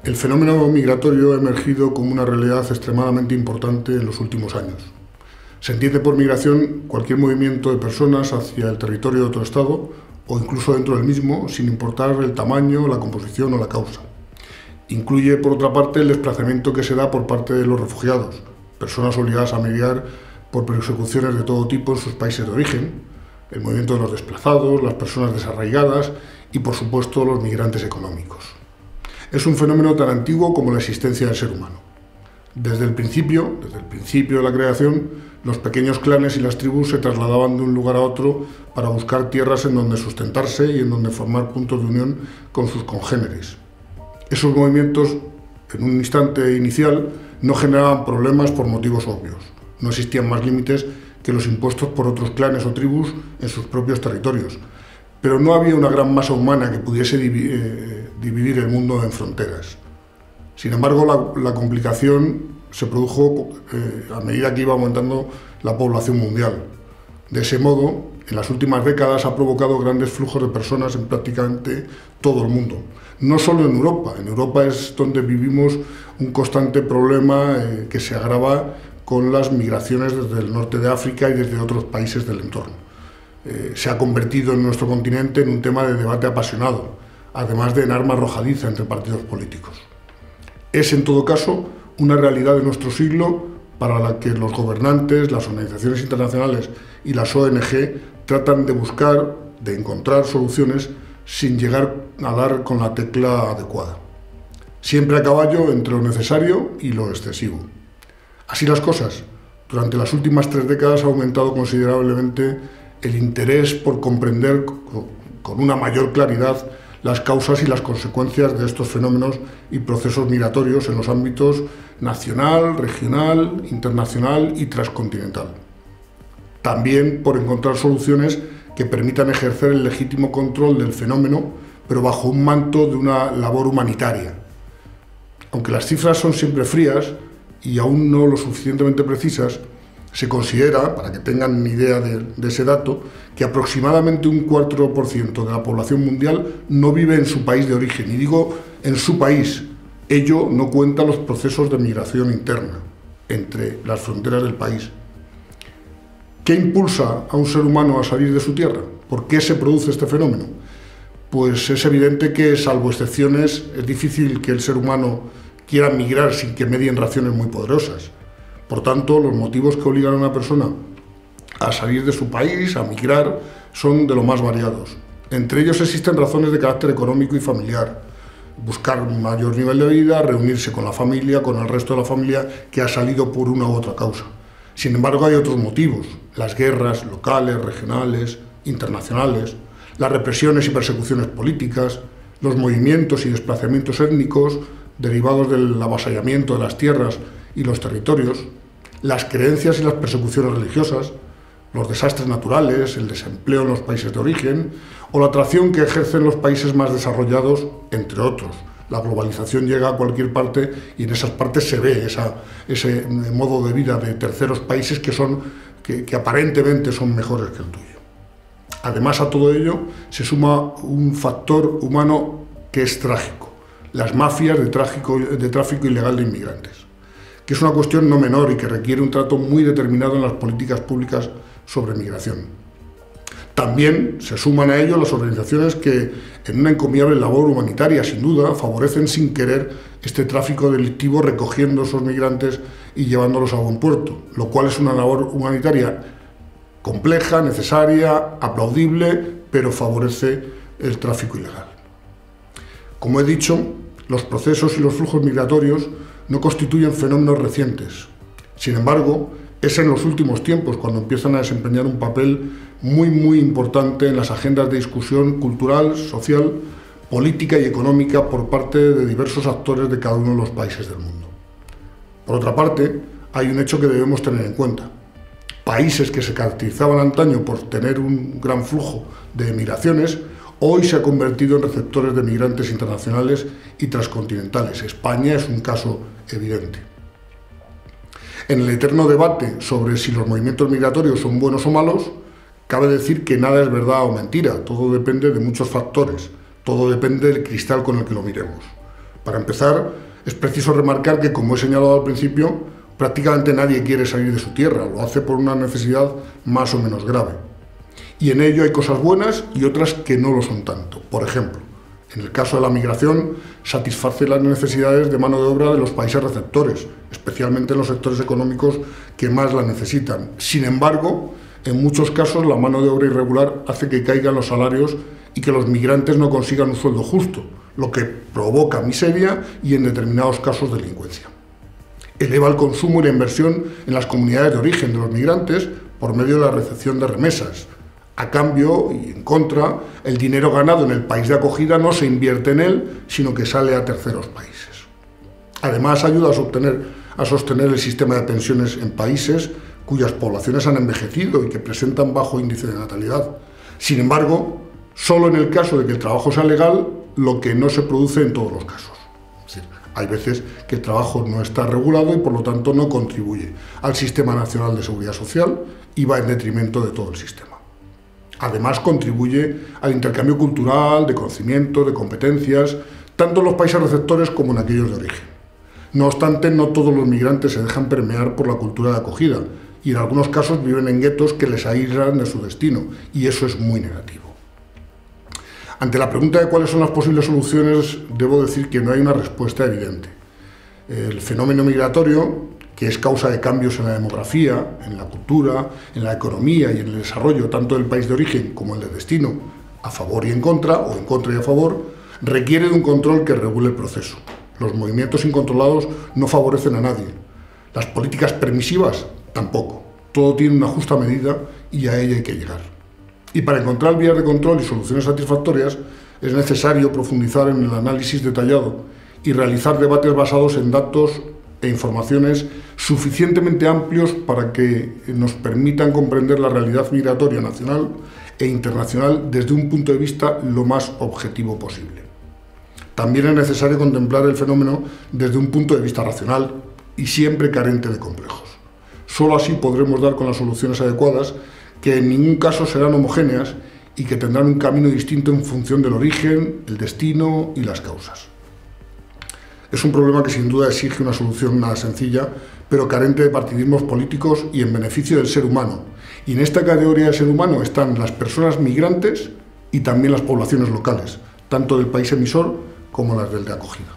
El fenómeno migratorio ha emergido como una realidad extremadamente importante en los últimos años. Se entiende por migración cualquier movimiento de personas hacia el territorio de otro Estado o incluso dentro del mismo, sin importar el tamaño, la composición o la causa. Incluye, por otra parte, el desplazamiento que se da por parte de los refugiados, personas obligadas a migrar por persecuciones de todo tipo en sus países de origen, el movimiento de los desplazados, las personas desarraigadas y, por supuesto, los migrantes económicos. Es un fenómeno tan antiguo como la existencia del ser humano. Desde el principio de la creación, los pequeños clanes y las tribus se trasladaban de un lugar a otro para buscar tierras en donde sustentarse y en donde formar puntos de unión con sus congéneres. Esos movimientos, en un instante inicial, no generaban problemas por motivos obvios. No existían más límites que los impuestos por otros clanes o tribus en sus propios territorios, pero no había una gran masa humana que pudiese dividir el mundo en fronteras. Sin embargo, la complicación se produjo a medida que iba aumentando la población mundial. De ese modo, en las últimas décadas ha provocado grandes flujos de personas en prácticamente todo el mundo. No solo en Europa. En Europa es donde vivimos un constante problema que se agrava con las migraciones desde el norte de África y desde otros países del entorno. Se ha convertido en nuestro continente en un tema de debate apasionado, además de en arma arrojadiza entre partidos políticos. Es, en todo caso, una realidad de nuestro siglo para la que los gobernantes, las organizaciones internacionales y las ONG tratan de buscar, de encontrar soluciones sin llegar a dar con la tecla adecuada. Siempre a caballo entre lo necesario y lo excesivo. Así las cosas, durante las últimas 3 décadas ha aumentado considerablemente el interés por comprender con una mayor claridad las causas y las consecuencias de estos fenómenos y procesos migratorios en los ámbitos nacional, regional, internacional y transcontinental. También por encontrar soluciones que permitan ejercer el legítimo control del fenómeno, pero bajo un manto de una labor humanitaria. Aunque las cifras son siempre frías y aún no lo suficientemente precisas, se considera, para que tengan idea de ese dato, que aproximadamente un 4% de la población mundial no vive en su país de origen. Y digo en su país, ello no cuenta los procesos de migración interna entre las fronteras del país. ¿Qué impulsa a un ser humano a salir de su tierra? ¿Por qué se produce este fenómeno? Pues es evidente que, salvo excepciones, es difícil que el ser humano quiera migrar sin que medien razones muy poderosas. Por tanto, los motivos que obligan a una persona a salir de su país, a migrar, son de lo más variados. Entre ellos existen razones de carácter económico y familiar. Buscar un mayor nivel de vida, reunirse con la familia, con el resto de la familia que ha salido por una u otra causa. Sin embargo, hay otros motivos: las guerras locales, regionales, internacionales, las represiones y persecuciones políticas, los movimientos y desplazamientos étnicos derivados del avasallamiento de las tierras y los territorios, las creencias y las persecuciones religiosas, los desastres naturales, el desempleo en los países de origen o la atracción que ejercen los países más desarrollados, entre otros. La globalización llega a cualquier parte y en esas partes se ve ese modo de vida de terceros países que aparentemente son mejores que el tuyo. Además, a todo ello se suma un factor humano que es trágico: las mafias de tráfico ilegal de inmigrantes, que es una cuestión no menor y que requiere un trato muy determinado en las políticas públicas sobre migración. También se suman a ello las organizaciones que, en una encomiable labor humanitaria, sin duda, favorecen sin querer este tráfico delictivo, recogiendo esos migrantes y llevándolos a buen puerto, lo cual es una labor humanitaria compleja, necesaria, aplaudible, pero favorece el tráfico ilegal. Como he dicho, los procesos y los flujos migratorios no constituyen fenómenos recientes. Sin embargo, es en los últimos tiempos cuando empiezan a desempeñar un papel muy importante en las agendas de discusión cultural, social, política y económica por parte de diversos actores de cada uno de los países del mundo. Por otra parte, hay un hecho que debemos tener en cuenta. Países que se caracterizaban antaño por tener un gran flujo de migraciones, hoy se ha convertido en receptores de migrantes internacionales y transcontinentales. España es un caso evidente. En el eterno debate sobre si los movimientos migratorios son buenos o malos, cabe decir que nada es verdad o mentira, todo depende de muchos factores, todo depende del cristal con el que lo miremos. Para empezar, es preciso remarcar que, como he señalado al principio, prácticamente nadie quiere salir de su tierra, lo hace por una necesidad más o menos grave. Y en ello hay cosas buenas y otras que no lo son tanto. Por ejemplo, en el caso de la migración, satisface las necesidades de mano de obra de los países receptores, especialmente en los sectores económicos que más la necesitan. Sin embargo, en muchos casos la mano de obra irregular hace que caigan los salarios y que los migrantes no consigan un sueldo justo, lo que provoca miseria y, en determinados casos, delincuencia. Eleva el consumo y la inversión en las comunidades de origen de los migrantes por medio de la recepción de remesas. A cambio, y en contra, el dinero ganado en el país de acogida no se invierte en él, sino que sale a terceros países. Además, ayuda a sostener el sistema de pensiones en países cuyas poblaciones han envejecido y que presentan bajo índice de natalidad. Sin embargo, solo en el caso de que el trabajo sea legal, lo que no se produce en todos los casos. Es decir, hay veces que el trabajo no está regulado y por lo tanto no contribuye al Sistema Nacional de Seguridad Social y va en detrimento de todo el sistema. Además, contribuye al intercambio cultural, de conocimiento, de competencias, tanto en los países receptores como en aquellos de origen. No obstante, no todos los migrantes se dejan permear por la cultura de acogida y en algunos casos viven en guetos que les aíslan de su destino, y eso es muy negativo. Ante la pregunta de cuáles son las posibles soluciones, debo decir que no hay una respuesta evidente. El fenómeno migratorio, que es causa de cambios en la demografía, en la cultura, en la economía y en el desarrollo tanto del país de origen como el de destino, a favor y en contra, o en contra y a favor, requiere de un control que regule el proceso. Los movimientos incontrolados no favorecen a nadie. Las políticas permisivas tampoco. Todo tiene una justa medida y a ella hay que llegar. Y para encontrar vías de control y soluciones satisfactorias es necesario profundizar en el análisis detallado y realizar debates basados en datos e informaciones suficientemente amplios para que nos permitan comprender la realidad migratoria nacional e internacional desde un punto de vista lo más objetivo posible. También es necesario contemplar el fenómeno desde un punto de vista racional y siempre carente de complejos. Solo así podremos dar con las soluciones adecuadas, que en ningún caso serán homogéneas y que tendrán un camino distinto en función del origen, el destino y las causas. Es un problema que sin duda exige una solución nada sencilla, pero carente de partidismos políticos y en beneficio del ser humano. Y en esta categoría de ser humano están las personas migrantes y también las poblaciones locales, tanto del país emisor como las del de acogida.